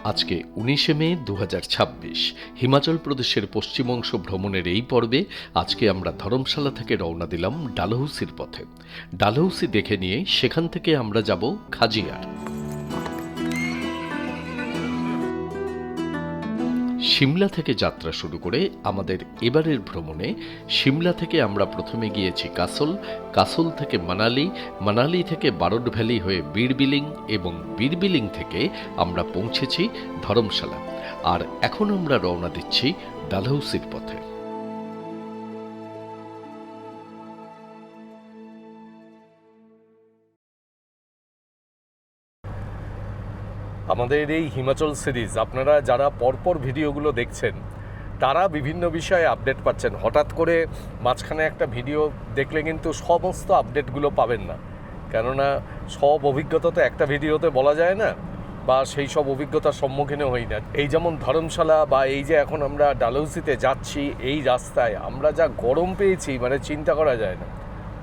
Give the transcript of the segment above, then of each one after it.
আজকে ১৯শে মে ২০২৬ হিমাচল প্রদেশের পশ্চিম অংশ ভ্রমণের এই পর্বে আজকে আমরা ধরমশালা থেকে রওনা দিলাম ডালহৌসির পথে। ডালহৌসি দেখে নিয়ে সেখান থেকে আমরা যাব খাজিয়ার। সিমলা থেকে যাত্রা শুরু করে আমাদের এবারের ভ্রমণে সিমলা থেকে আমরা প্রথমে গিয়েছি কাসল, কাসল থেকে মানালি, মানালি থেকে বারড ভ্যালি হয়ে বীরবিলিং এবং বীরবিলিং থেকে আমরা পৌঁছেছি ধরমশালা। আর এখন আমরা রওনা দিচ্ছি ডালহৌসির পথে। আমাদের এই হিমাচল সিরিজ আপনারা যারা পরপর ভিডিওগুলো দেখছেন তারা বিভিন্ন বিষয়ে আপডেট পাচ্ছেন। হঠাৎ করে মাঝখানে একটা ভিডিও দেখলে কিন্তু সমস্ত আপডেটগুলো পাবেন না, কেননা সব অভিজ্ঞতা তো একটা ভিডিওতে বলা যায় না, বা সেই সব অভিজ্ঞতার সম্মুখীন হই না। এই যেমন ধর্মশালা বা এই যে এখন আমরা ডালহৌসিতে যাচ্ছি, এই রাস্তায় আমরা যা গরম পেয়েছি মানে চিন্তা করা যায় না,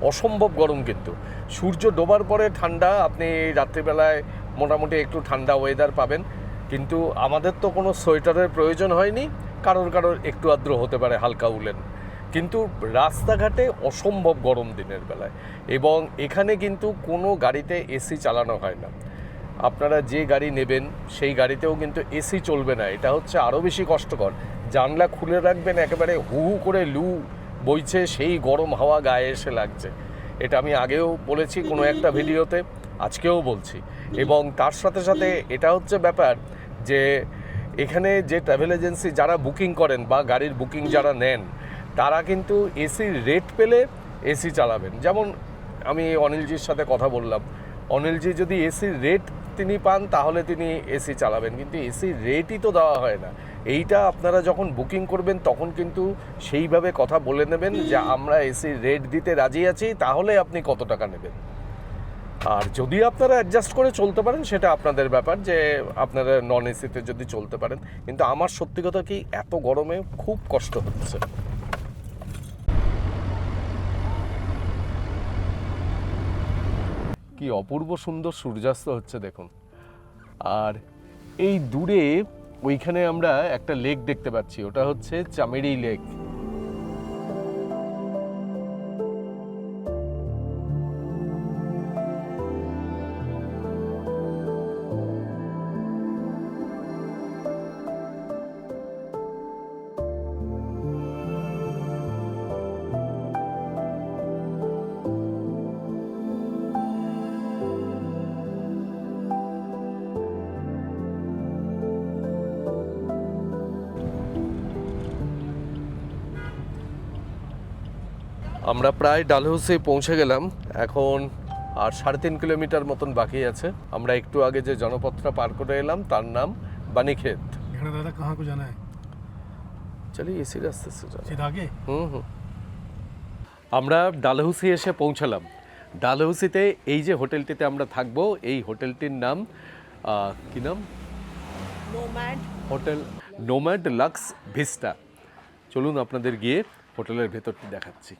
অসম্ভব গরম। কিন্তু সূর্য ডোবার পরে ঠান্ডা, আপনি রাত্রিবেলায় মোটামুটি একটু ঠান্ডা ওয়েদার পাবেন, কিন্তু আমাদের তো কোনো সোয়েটারের প্রয়োজন হয়নি। কারোর একটু আদ্র হতে পারে হালকা উলেন, কিন্তু রাস্তাঘাটে অসম্ভব গরম দিনের বেলায়। এবং এখানে কিন্তু কোনো গাড়িতে এসি চালানো হয় না। আপনারা যে গাড়ি নেবেন সেই গাড়িতেও কিন্তু এসি চলবে না, এটা হচ্ছে আরও বেশি কষ্টকর। জানলা খুলে রাখবেন, একেবারে হু হু করে লু বইছে, সেই গরম হাওয়া গায়ে এসে লাগছে। এটা আমি আগেও বলেছি কোনো একটা ভিডিওতে, আজকেও বলছি। এবং তার সাথে সাথে এটা হচ্ছে ব্যাপার যে এখানে যে ট্রাভেল এজেন্সি যারা বুকিং করেন বা গাড়ির বুকিং যারা নেন, তারা কিন্তু এসির রেট পেলে এসি চালাবেন। যেমন আমি অনিলজির সাথে কথা বললাম, অনিলজি যদি এসির রেট তিনি পান তাহলে তিনি এসি চালাবেন, কিন্তু এসির রেটই তো দেওয়া হয় না। এইটা আপনারা যখন বুকিং করবেন তখন কিন্তু সেইভাবে কথা বলে নেবেন যে আমরা এসির রেট দিতে রাজি আছি, তাহলে আপনি কত টাকা নেবেন। আর যদি আপনারা অ্যাডজাস্ট করে চলতে পারেন সেটা আপনাদের ব্যাপার, যে আপনারা নন এসিতে যদি চলতে পারেন। কিন্তু আমার সত্যি কথা কি, এত গরমে খুব কষ্ট হচ্ছে। কি অপূর্ব সুন্দর সূর্যাস্ত হচ্ছে দেখুন। আর এই দূরে ওইখানে আমরা একটা লেক দেখতে পাচ্ছি, ওটা হচ্ছে চামেরি লেক। আমরা প্রায় ডালহৌসি পৌঁছে গেলাম, এখন আর 3.5 কিলোমিটার মতন বাকি আছে। আমরা একটু আগে যে জনপথটা পার করে এলাম তার নাম বানিক্ষেত। এখানে দাদা कहाँ को जाना है? চলিয়ে ইসি রাস্তা সে যাবে। सीधा आगे? আমরা ডালহৌসি এসে পৌঁছালাম। ডালহৌসিতে এই যে হোটেলটিতে আমরা থাকবো, এই হোটেলটির নাম কি নাম? Nomad hotel Nomad Luxe Vista. চলুন আপনাদের গিয়ে হোটেলের ভেতরটি দেখাচ্ছি।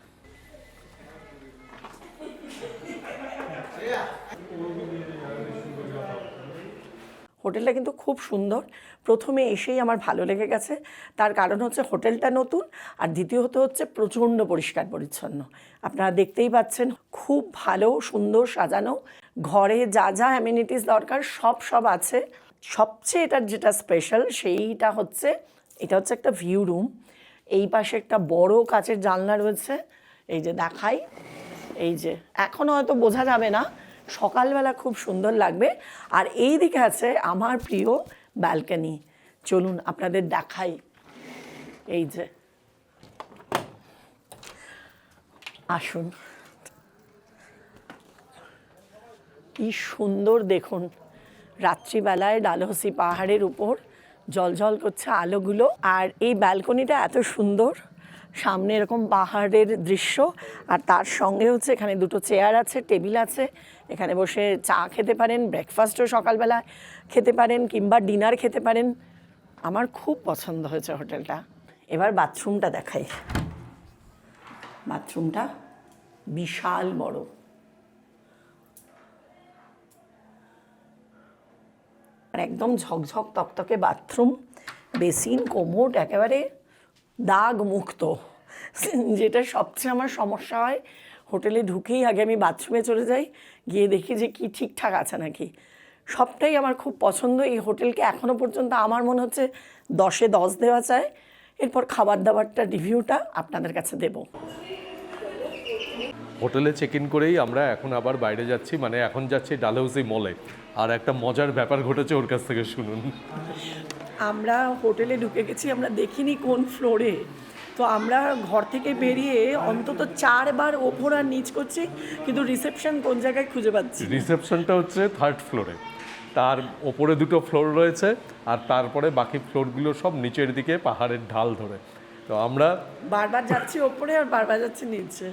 হোটেলটা কিন্তু খুব সুন্দর। প্রথমে এসেই আমার ভালো লেগে গেছে, তার কারণ হচ্ছে হোটেলটা নতুন, আর দ্বিতীয়ত হচ্ছে প্রচণ্ড পরিষ্কার পরিচ্ছন্ন। আপনারা দেখতেই পাচ্ছেন, খুব ভালো সুন্দর সাজানো। ঘরে যা যা অ্যামিনিটিস দরকার সব আছে। সবচেয়ে এটার যেটা স্পেশাল সেইটা হচ্ছে, এটা হচ্ছে একটা ভিউ রুম। এই পাশে একটা বড় কাচের জানলা রয়েছে, এই যে দেখাই, এই যে এখনও হয়তো বোঝা যাবে না, সকালবেলা খুব সুন্দর লাগবে। আর এই দিকে আছে আমার প্রিয় ব্যালকনি, চলুন আপনাদের দেখাই। এই যে আসুন, কি সুন্দর দেখুন, রাত্রিবেলায় ডালহৌসি পাহাড়ের উপর জ্বলজ্বল করছে আলোগুলো। আর এই ব্যালকনিটা এত সুন্দর, সামনে এরকম পাহাড়ের দৃশ্য, আর তার সঙ্গে হচ্ছে এখানে দুটো চেয়ার আছে, টেবিল আছে, এখানে বসে চা খেতে পারেন, ব্রেকফাস্টও সকালবেলা খেতে পারেন, কিংবা ডিনার খেতে পারেন। আমার খুব পছন্দ হয়েছে হোটেলটা। এবার বাথরুমটা দেখাই। বাথরুমটা বিশাল বড়। আর একদম ঝকঝক তকতকে বাথরুম, বেসিন, কোমোড একেবারে দাগ মুক্ত। যেটা সবচেয়ে আমার সমস্যা হয়, হোটেলে ঢুকেই আগে আমি বাথরুমে চলে যাই, গিয়ে দেখি যে কি ঠিকঠাক আছে নাকি। সবটাই আমার খুব পছন্দ। এই হোটেলকে এখনও পর্যন্ত আমার মনে হচ্ছে 10-এ 10 দেওয়া যায়। এরপর খাবার দাবারটা রিভিউটা আপনাদের কাছে দেব। হোটেলে চেক ইন করেই আমরা এখন আবার বাইরে যাচ্ছি, মানে এখন যাচ্ছি ডালহৌসি মলে। আর একটা মজার ব্যাপার ঘটেছে, ওর কাছ থেকে শুনুন। আমরা হোটেলে ঢুকে গেছি, আমরা দেখিনি কোন ফ্লোরে। তো আমরা ঘর থেকে বেরিয়ে অন্তত 4 বার ওপর আর নিচ করছি, কিন্তু রিসেপশন কোন জায়গায় খুঁজে পাচ্ছি না। রিসেপশনটা হচ্ছে 3rd ফ্লোরে, তার ওপরে 2টো ফ্লোর রয়েছে, আর তারপরে বাকি ফ্লোরগুলো সব নিচের দিকে পাহাড়ের ঢাল ধরে। তো আমরা বারবার যাচ্ছি ওপরে আর বারবার যাচ্ছি নিচে।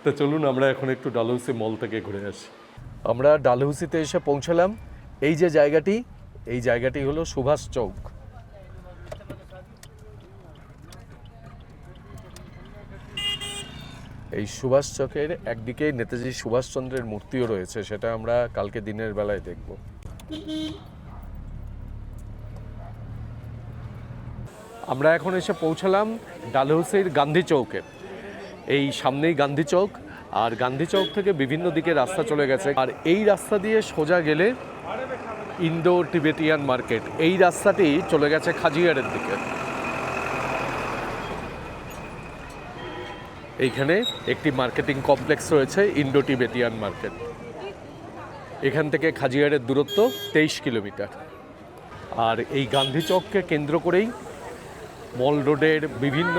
তো চলুন আমরা এখন একটু ডালহৌসি মল থেকে ঘুরে আসি। আমরা ডালহৌসিতে এসে পৌঁছালাম। এই যে জায়গাটি, এই জায়গাটি হলো সুভাষ চৌক। এই সুভাষ চকের একদিকে নেতাজি সুভাষচন্দ্রের মূর্তিও রয়েছে, সেটা আমরা কালকে দিনের বেলায় দেখব। আমরা এখন এসে পৌঁছালাম ডালহৌসির গান্ধী চৌকে। এই সামনেই গান্ধী চৌক, আর গান্ধী চৌক থেকে বিভিন্ন দিকে রাস্তা চলে গেছে, আর এই রাস্তা দিয়ে সোজা গেলে ইন্দো টিবেটিয়ান মার্কেট। এই রাস্তাটি চলে গেছে খাজিয়ারের দিকে। এইখানে একটি মার্কেটিং কমপ্লেক্স রয়েছে, ইন্দো টিবেটিয়ান মার্কেট। এখান থেকে খাজিয়ারের দূরত্ব 23 কিলোমিটার। আর এই গান্ধী চৌককে কেন্দ্র করেই মল রোডের বিভিন্ন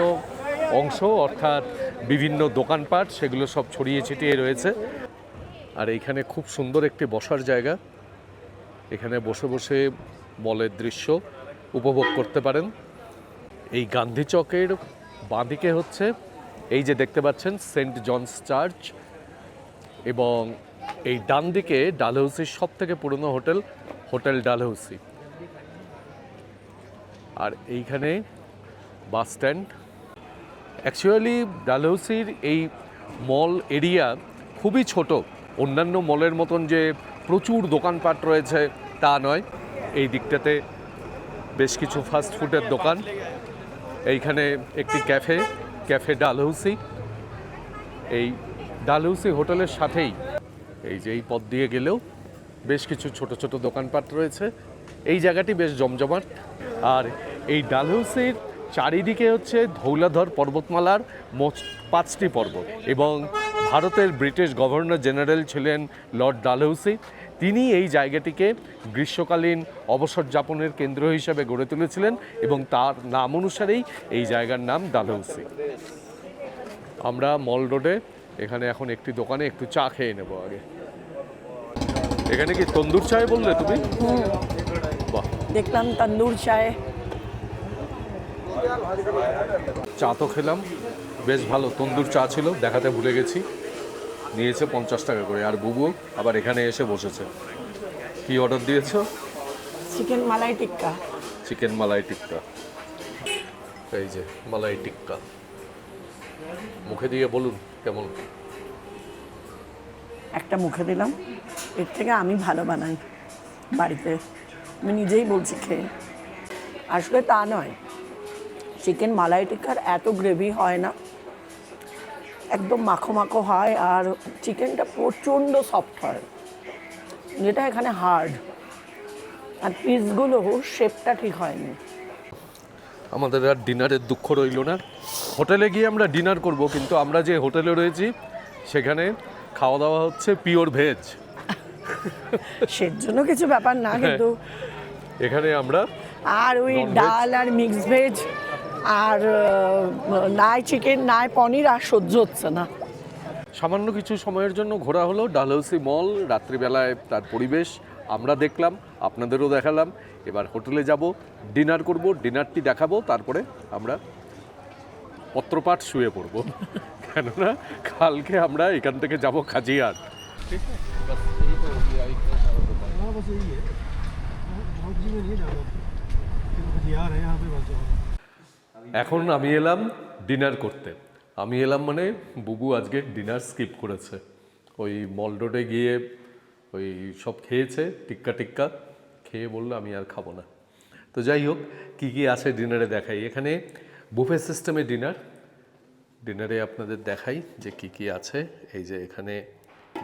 অংশ, অর্থাৎ বিভিন্ন দোকানপাট, সেগুলো সব ছড়িয়ে ছিটিয়ে রয়েছে। আর এইখানে খুব সুন্দর একটি বসার জায়গা, এখানে বসে বসে মলের দৃশ্য উপভোগ করতে পারেন। এই গান্ধী চকের বাঁদিকে হচ্ছে এই যে দেখতে পাচ্ছেন সেন্ট জনস চার্চ, এবং এই ডান দিকে ডালহৌসির সব থেকে পুরনো হোটেল, হোটেল ডালহৌসি। আর এইখানে বাস স্ট্যান্ড। অ্যাকচুয়ালি ডালহৌসির এই মল এরিয়া খুবই ছোট, অন্যান্য মলের মতন যে প্রচুর দোকানপাট রয়েছে তা নয়। এই দিকটাতে বেশ কিছু ফাস্ট ফুডের দোকান, এইখানে একটি ক্যাফে ডালহৌসি। এই ডালহৌসি হোটেলের সাথেই এই যে এই পথ দিয়ে গেলেও বেশ কিছু ছোট ছোট দোকানপাট রয়েছে। এই জায়গাটি বেশ জমজমাট। আর এই ডালহৌসির চারিদিকে হচ্ছে ধৌলাধর পর্বতমালার মোট 5টি পর্বত, এবং ভারতের ব্রিটিশ গভর্নর জেনারেল ছিলেন লর্ড ডালহৌসি। তিনি এই জায়গাটিকে গ্রীষ্মকালীন অবসর যাপনের কেন্দ্র হিসেবে গড়ে তুলেছিলেন, এবং তার নাম অনুসারেই এই জায়গার নাম ডালহৌসি। আমরা মল রোডে এখানে এখন একটি দোকানে একটু চা খেয়ে নেব আগে। এখানে কি তন্দুর চায় বললে তুমি? বাহ, দেখলাম তন্দুর চায়। চা তো খেলাম, বেশ ভালো তন্দুর চা ছিল, দেখাতে ভুলে গেছি। নিয়েছে 50 টাকা করে। আর বুবু আবার এখানে এসে বসেছে। কি অর্ডার দিয়েছো? চিকেন মালাই টিক্কা। চিকেন মালাই টিক্কা। এই যে মালাই টিক্কা, মুখে দিয়ে বলুন কেমন। একটা মুখে দিলাম, এর থেকে আমি ভালো বানাই বাড়িতে, আমি নিজেই বলছি খেয়ে। আসলে তা নয়, চিকেন মালাই টিক্কার এত গ্রেভি হয় না, একদম মাখো মাখো হয়, আর চিকেনটা প্রচণ্ড সফট হয়, যেটা এখানে হার্ড। আর পিসগুলো শেপটা ঠিক হয়নি। আমাদের আর ডিনারের দুঃখ রইল না। হোটেলে গিয়ে আমরা ডিনার করব, কিন্তু আমরা যে হোটেলে রয়েছি সেখানে খাওয়া দাওয়া হচ্ছে পিওর ভেজ। সের জন্য কিছু ব্যাপার না, কিন্তু এখানে আমরা আর ওই Non-veg? ডাল আর মিক্স ভেজ আর নাই চিকেন নাই পনির আর সহ্য হচ্ছে না। সামান্য কিছু সময়ের জন্য ঘোরা হলো ডালহৌসি মল। রাত্রিবেলায় তার পরিবেশ আমরা দেখলাম, আপনাদেরও দেখালাম। এবার হোটেলে যাব, ডিনার করব, ডিনারটি দেখাবো, তারপরে আমরা পত্রপাঠ শুয়ে পড়ব। কেননা কালকে আমরা এখান থেকে যাব খাজিয়ার। बस यही है, बहुत जी में नहीं जाना, खजियार है यहाँ पे बस जाओ। এখন আমি এলাম ডিনার করতে। আমি এলাম মানে বুবু আজকে ডিনার স্কিপ করেছে। ওই মল রোডে গিয়ে ওই সব খেয়েছে, টিক্কা খেয়ে বললো আমি আর খাবো না। তো যাই হোক, কী কী আছে ডিনারে দেখাই। এখানে বুফে সিস্টেমে ডিনারে আপনাদের দেখাই যে কী কী আছে। এই যে এখানে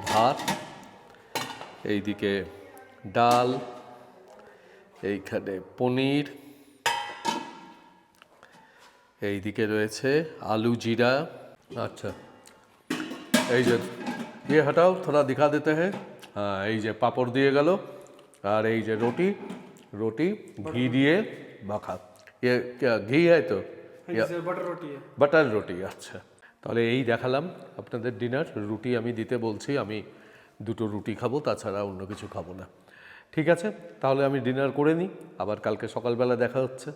ভাত, এইদিকে ডাল, এইখানে পনির, এইদিকে রয়েছে আলু জিরা। আচ্ছা, এই যে ये हटाओ थोड़ा दिखा देते हैं। हाँ, এই যে পাপড় দিয়ে গেল, আর এই যে रोटी घी দিয়ে মাখা। ये क्या घी है तो बटर रोटी है। বাটার রুটি। আচ্ছা, তাহলে এই দেখালাম আপনাদের ডিনার। রুটি আমি দিতে বলছি, আমি 2টো রুটি খাবো, তাছাড়া অন্য কিছু খাবো না। ঠিক আছে, তাহলে আমি ডিনার করে নিই, আবার কালকে সকালবেলা দেখা হচ্ছে।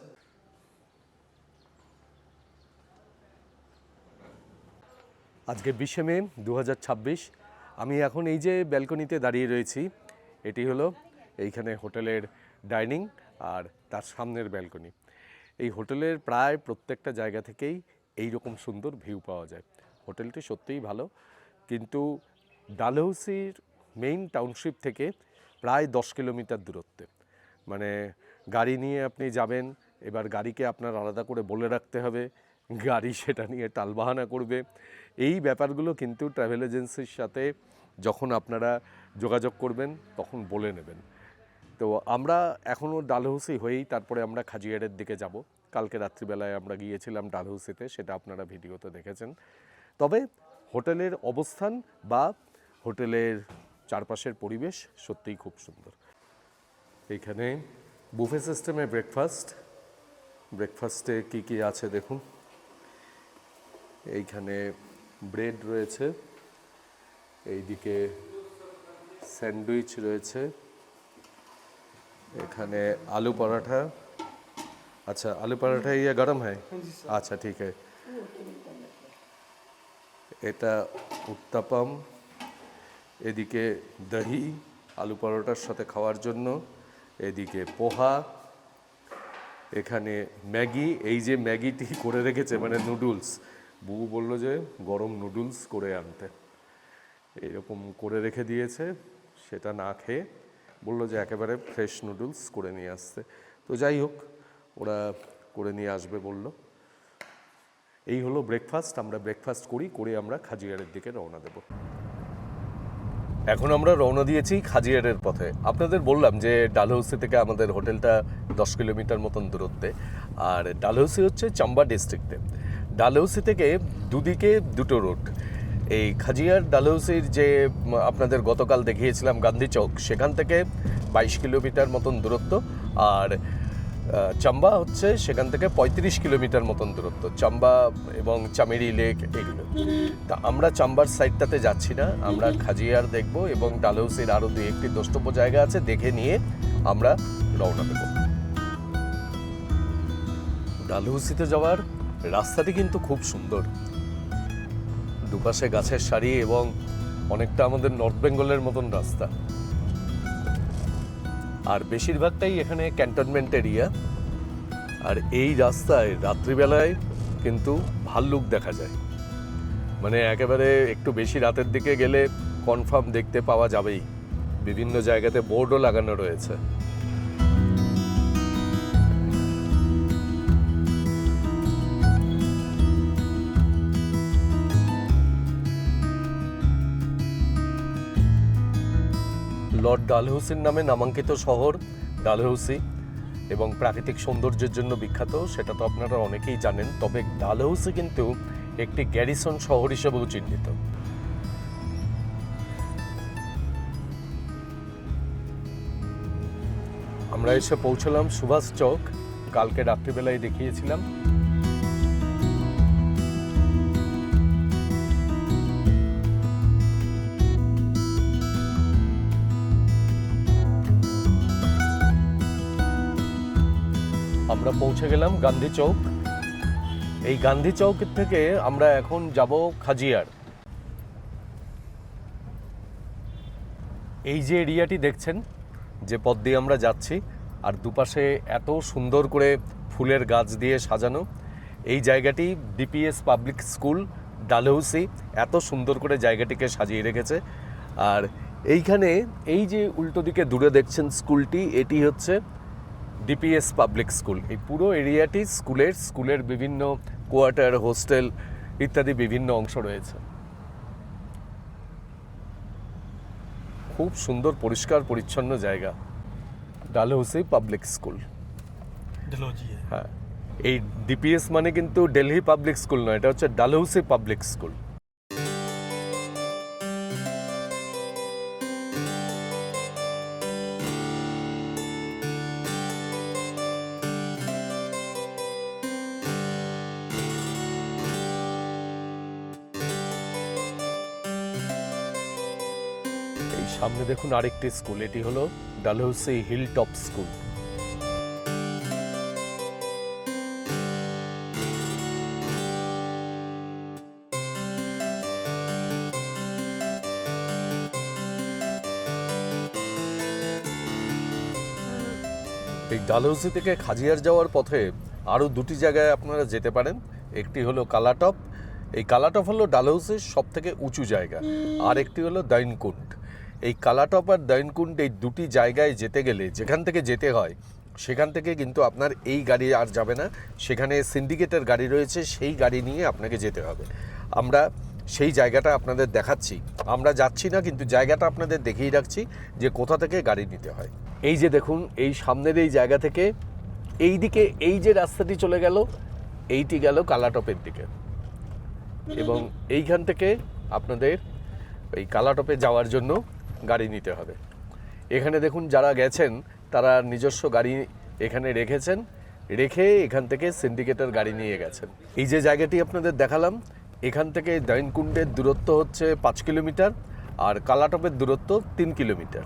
আজকে 20শে মে 2026। আমি এখন এই যে ব্যালকনিতে দাঁড়িয়ে রয়েছি, এটি হলো এইখানে হোটেলের ডাইনিং আর তার সামনের ব্যালকনি। এই হোটেলের প্রায় প্রত্যেকটা জায়গা থেকেই এই রকম সুন্দর ভিউ পাওয়া যায়। হোটেলটি সত্যিই ভালো, কিন্তু ডালহৌসির মেইন টাউনশিপ থেকে প্রায় 10 কিলোমিটার দূরত্বে। মানে গাড়ি নিয়ে আপনি যাবেন, এবার গাড়িকে আপনার আলাদা করে বলে রাখতে হবে, গাড়ি সেটা নিয়ে টালবাহানা করবে। এই ব্যাপারগুলো কিন্তু ট্রাভেল এজেন্সির সাথে যখন আপনারা যোগাযোগ করবেন তখন বলে নেবেন। তো আমরা এখনও ডালহৌসি হয়েই তারপরে আমরা খাজিয়ারের দিকে যাব। কালকে রাত্রিবেলায় আমরা গিয়েছিলাম ডালহৌসিতে, সেটা আপনারা ভিডিওতে দেখেছেন। তবে হোটেলের অবস্থান বা হোটেলের চারপাশের পরিবেশ সত্যিই খুব সুন্দর। এইখানে বুফে সিস্টেমে ব্রেকফাস্টে কী কী আছে দেখুন। এইখানে ব্রেড রয়েছে, এইদিকে স্যান্ডউইচ রয়েছে, এখানে आलू पराठा। अच्छा, आलू पराठा ये गरम है? अच्छा ठीक है। এটা উত্তাপাম, এদিকে দহি আলু পরোটার সাথে খাওয়ার জন্য, এদিকে পোহা, এখানে ম্যাগি। এই যে ম্যাগিটি করে রেখেছে মানে নুডলস, বউ বললো যে গরম নুডলস করে আনতে, এরকম করে রেখে দিয়েছে। সেটা না খেয়ে বললো যে একেবারে ফ্রেশ নুডলস করে নিয়ে আসতে। তো যাই হোক, ওরা করে নিয়ে আসবে বললো। এই হলো ব্রেকফাস্ট। আমরা ব্রেকফাস্ট করে আমরা খাজিয়ারের দিকে রওনা দেব। এখন আমরা রওনা দিয়েছি খাজিয়ারের পথে। আপনাদের বললাম যে ডালহৌসি থেকে আমাদের হোটেলটা 10 কিলোমিটার মতন দূরত্বে, আর ডালহৌসি হচ্ছে চাম্বা ডিস্ট্রিক্টে। ডালহৌসি থেকে দুদিকে 2টো রুট। এই খাজিয়ার ডালহৌসির যে আপনাদের গতকাল দেখিয়েছিলাম গান্ধী চৌক, সেখান থেকে 22 কিলোমিটার মতন দূরত্ব, আর চাম্বা হচ্ছে সেখান থেকে 35 কিলোমিটার মতন দূরত্ব, চাম্বা এবং চামেরি লেক এগুলো। তা আমরা চাম্বার সাইডটাতে যাচ্ছি না, আমরা খাজিয়ার দেখব এবং ডালহৌসির আরও 2-1টি দ্রষ্টব্য জায়গা আছে, দেখে নিয়ে আমরা রওনা দেব। ডালহৌসিতে যাওয়ার রাস্তাটি কিন্তু খুব সুন্দর, দুপাশে গাছের সারি এবং অনেকটা আমাদের নর্থ বেঙ্গলের মতন রাস্তা। আর বেশিরভাগটাই এখানে ক্যান্টনমেন্ট এরিয়া। আর এই রাস্তায় রাত্রিবেলায় কিন্তু ভাল্লুক দেখা যায়, মানে একেবারে একটু বেশি রাতের দিকে গেলে কনফার্ম দেখতে পাওয়া যাবেই। বিভিন্ন জায়গাতে বোর্ডও লাগানো রয়েছে। লর্ড ডালহৌসির নামে নামাঙ্কিত শহর ডালহৌসি এবং প্রাকৃতিক সৌন্দর্যের জন্য বিখ্যাত, সেটা তো আপনারা অনেকেই জানেন। তবে ডালহৌসি কিন্তু একটি গ্যারিসন শহর হিসেবেও চিহ্নিত। আমরা এসে পৌঁছলাম সুভাষ চৌক, কালকে রাত্রিবেলায় দেখিয়েছিলাম। আমরা পৌঁছে গেলাম গান্ধী চৌক। এই গান্ধী চৌক থেকে আমরা এখন যাব খাজিয়ার। এই যে এরিয়াটি দেখছেন, যে পথ দিয়ে আমরা যাচ্ছি, আর দুপাশে এত সুন্দর করে ফুলের গাছ দিয়ে সাজানো, এই জায়গাটি ডিপিএস পাবলিক স্কুল ডালহৌসি এত সুন্দর করে জায়গাটিকে সাজিয়ে রেখেছে। আর এইখানে এই যে উল্টো দিকে দূরে দেখছেন স্কুলটি, এটি হচ্ছে ডিপিএস পাবলিক স্কুল। এই পুরো এরিয়াটি স্কুলের বিভিন্ন কোয়ার্টার, হোস্টেল ইত্যাদি বিভিন্ন অংশ রয়েছে। খুব সুন্দর পরিষ্কার পরিচ্ছন্ন জায়গা, ডালহৌসি পাবলিক স্কুল। डलहौजी है। হ্যাঁ, এই ডিপিএস মানে কিন্তু দিল্লি পাবলিক স্কুল নয়, এটা হচ্ছে ডালহৌসি পাবলিক স্কুল। এই সামনে দেখুন আরেকটি স্কুল, এটি হলো ডালহৌসি হিল টপ স্কুল। এই ডালহৌসি থেকে খাজিয়ার যাওয়ার পথে আরও দুটি জায়গায় আপনারা যেতে পারেন। একটি হলো কালাটপ। এই কালাটপ হলো ডালহৌসির সব থেকে উঁচু জায়গা, আর একটি হলো দৈনকুণ্ড। এই কালাটপ আর দৈনকুণ্ড এই দুটি জায়গায় যেতে গেলে যেখান থেকে যেতে হয় সেখান থেকে কিন্তু আপনার এই গাড়ি আর যাবে না, সেখানে সিন্ডিকেটের গাড়ি রয়েছে, সেই গাড়ি নিয়ে আপনাকে যেতে হবে। আমরা সেই জায়গাটা আপনাদের দেখাচ্ছি, আমরা যাচ্ছি না কিন্তু জায়গাটা আপনাদের দেখিয়ে রাখছি যে কোথা থেকে গাড়ি নিতে হয়। এই যে দেখুন, এই সামনের এই জায়গা থেকে এই দিকে এই যে রাস্তাটি চলে গেল, এইটি গেল কালাটপের দিকে, এবং এইখান থেকে আপনাদের এই কালাটপে যাওয়ার জন্য গাড়ি নিতে হবে। এখানে দেখুন যারা গেছেন তারা নিজস্ব গাড়ি এখানে রেখেছেন, রেখে এখান থেকে সিন্ডিকেটের গাড়ি নিয়ে গেছেন। এই যে জায়গাটি আপনাদের দেখালাম, এখান থেকে দৈনকুণ্ডের দূরত্ব হচ্ছে 5 কিলোমিটার আর কালাটপের দূরত্ব 3 কিলোমিটার।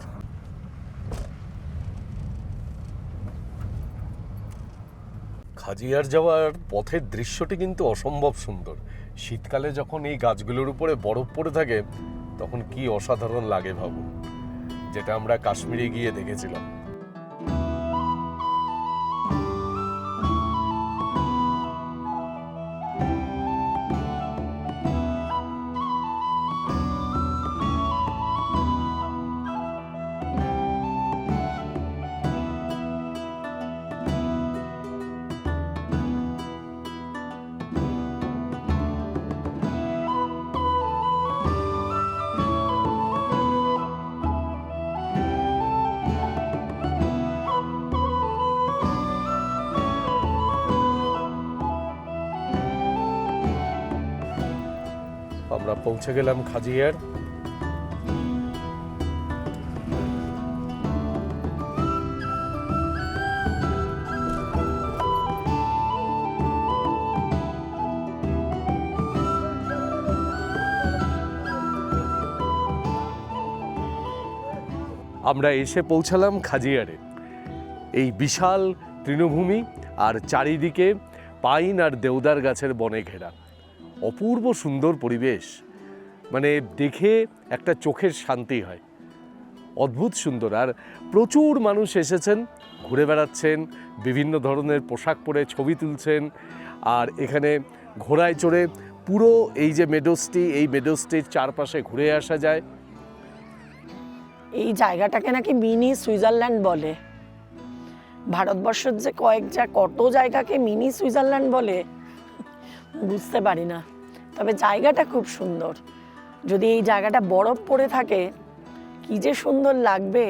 খাজিয়ার যাওয়ার পথের দৃশ্যটি কিন্তু অসম্ভব সুন্দর। শীতকালে যখন এই গাছগুলোর উপরে বরফ পড়ে থাকে তখন কি অসাধারণ লাগে ভাবুন, যেটা আমরা কাশ্মীরে গিয়ে দেখেছিলাম। আমরা পৌঁছে গেলাম খাজিয়ার। আমরা এসে পৌঁছালাম খাজিয়ারে। এই বিশাল তৃণভূমি আর চারিদিকে পাইন আর দেওদার গাছের বনে ঘেরা, অপূর্ব সুন্দর পরিবেশ, মানে দেখে একটা চোখের শান্তি হয়, অদ্ভুত সুন্দর। আর প্রচুর মানুষ এসেছেন, ঘুরে বেড়াচ্ছেন, বিভিন্ন ধরনের পোশাক পরে ছবি তুলছেন, আর এখানে ঘোড়ায় চড়ে পুরো এই যে মেডোসটি, এই মেডোসটির চারপাশে ঘুরে আসা যায়। এই জায়গাটাকে নাকি মিনি সুইজারল্যান্ড বলে। ভারতবর্ষের যে কত জায়গাকে মিনি সুইজারল্যান্ড বলে বুঝতে পারি না, তবে জায়গাটা খুব সুন্দর। যদি এই জায়গাটা বরফ পড়ে থাকে কি যে সুন্দর লাগবে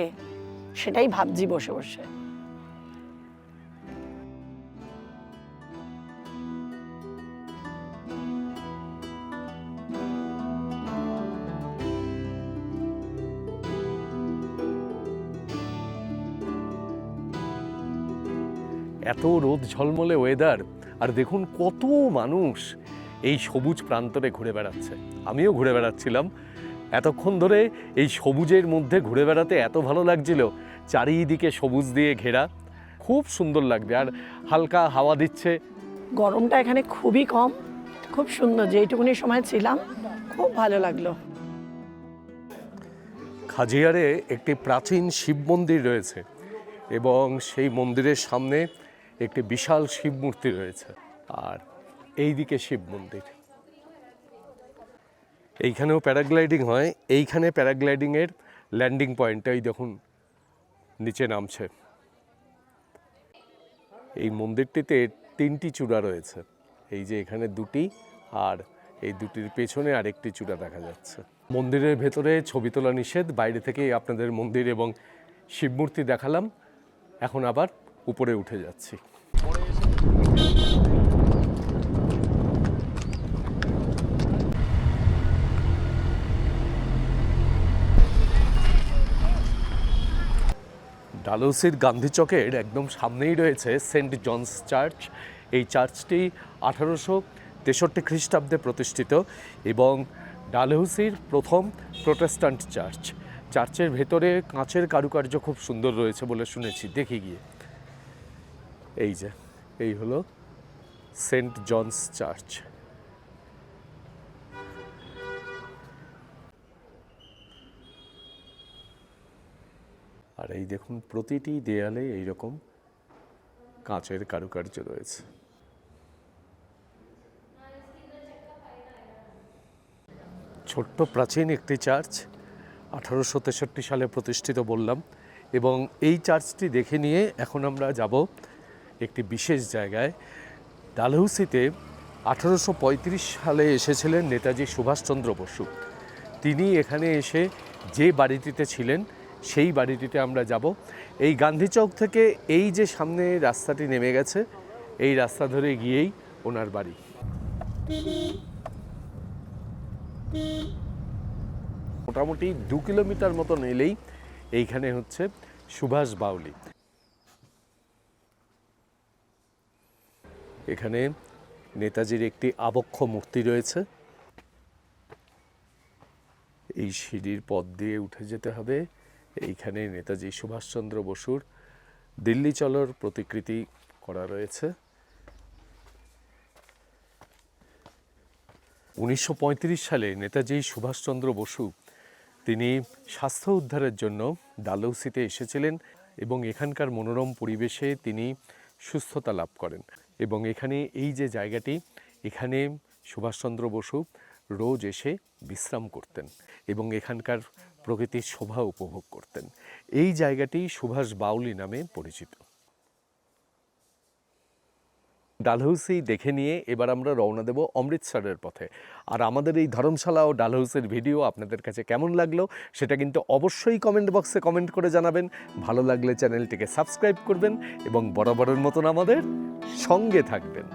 সেটাই ভাবছি বসে বসে। এত রোদ ঝলমলে ওয়েদার, আর দেখুন কত মানুষ এই সবুজ প্রান্তরে ঘুরে বেড়াচ্ছে। আমিও ঘুরে বেড়াচ্ছিলাম এতক্ষণ ধরে। এই সবুজের মধ্যে ঘুরে বেড়াতে এত ভালো লাগছিল, চারিদিকে সবুজ দিয়ে ঘেরা, খুব সুন্দর লাগবে। আর হালকা হাওয়া দিচ্ছে। গরমটা এখানে খুবই কম, খুব সুন্দর। যেইটুকুনি সময় ছিলাম খুব ভালো লাগলো। খাজিয়ারে একটি প্রাচীন শিব মন্দির রয়েছে এবং সেই মন্দিরের সামনে একটি বিশাল শিব মূর্তি রয়েছে, আর এই দিকে শিব মন্দির। এইখানেও প্যারাগ্লাইডিং হয়। এইখানে প্যারাগ্লাইডিংয়ের ল্যান্ডিং পয়েন্টটাই দেখুন নিচে নামছে। এই মন্দিরটিতে 3টি চূড়া রয়েছে, এই যে এখানে 2টি আর এই 2টির পেছনে আরেকটি চূড়া দেখা যাচ্ছে। মন্দিরের ভেতরে ছবি তোলা নিষেধ, বাইরে থেকেই আপনাদের মন্দির এবং শিবমূর্তি দেখালাম। এখন আবার উপরে উঠে যাচ্ছি। ডালহৌসির গান্ধী চকের একদম সামনেই রয়েছে সেন্ট জনস চার্চ। এই চার্চটি 1863 খ্রিস্টাব্দে প্রতিষ্ঠিত এবং ডালহৌসির প্রথম প্রোটেস্ট্যান্ট চার্চ। চার্চের ভেতরে কাঁচের কারুকার্য খুব সুন্দর রয়েছে বলে শুনেছি, দেখি গিয়ে। এই যে এই হলো সেন্ট জনস চার্চ। আর এই দেখুন প্রতিটি দেয়ালে এইরকম কাঁচের কারুকার্য রয়েছে। ছোট্ট প্রাচীন একটি চার্চ, 1863 সালে প্রতিষ্ঠিত বললাম, এবং এই চার্চটি দেখে নিয়ে এখন আমরা যাব একটি বিশেষ জায়গায়। ডালহৌসিতে 1835 সালে এসেছিলেন নেতাজি সুভাষচন্দ্র বসু। তিনি এখানে এসে যে বাড়িটিতে ছিলেন সেই বাড়িটিতে আমরা যাব। এই গান্ধী চৌক থেকে এই যে সামনে রাস্তাটি নেমে গেছে, এই রাস্তা ধরে গিয়েই ওনার বাড়ি। মোটামুটি 2 কিলোমিটার মতন এলেই এইখানে হচ্ছে সুভাষ বাউলি। এখানে নেতাজির একটি আবক্ষ মূর্তি রয়েছে। এই সিঁড়ির পথ দিয়ে উঠে যেতে হবে। এইখানে নেতাজি সুভাষচন্দ্র বসুর দিল্লি চলোর প্রতিকৃতি করা রয়েছে। 1935 সালে নেতাজি সুভাষচন্দ্র বসু তিনি স্বাস্থ্য উদ্ধারের জন্য ডালহৌসিতে এসেছিলেন এবং এখানকার মনোরম পরিবেশে তিনি সুস্থতা লাভ করেন। এবং এখানে এই যে জায়গাটি, এখানে সুভাষচন্দ্র বসু রোজ এসে বিশ্রাম করতেন এবং এখানকার প্রকৃতির শোভা উপভোগ করতেন। এই জায়গাটি সুভাষ বাউলি নামে পরিচিত। ডালহৌসি দেখে নিয়ে এবার আমরা রওনা দেব অমৃতসরের পথে। আর আমাদের এই ধর্মশালা ও ডালহৌসির ভিডিও আপনাদের কাছে কেমন লাগলো সেটা কিন্তু অবশ্যই কমেন্ট বক্সে কমেন্ট করে জানাবেন। ভালো লাগলে চ্যানেলটিকে সাবস্ক্রাইব করবেন এবং বরাবরের মতন আমাদের সঙ্গে থাকবেন।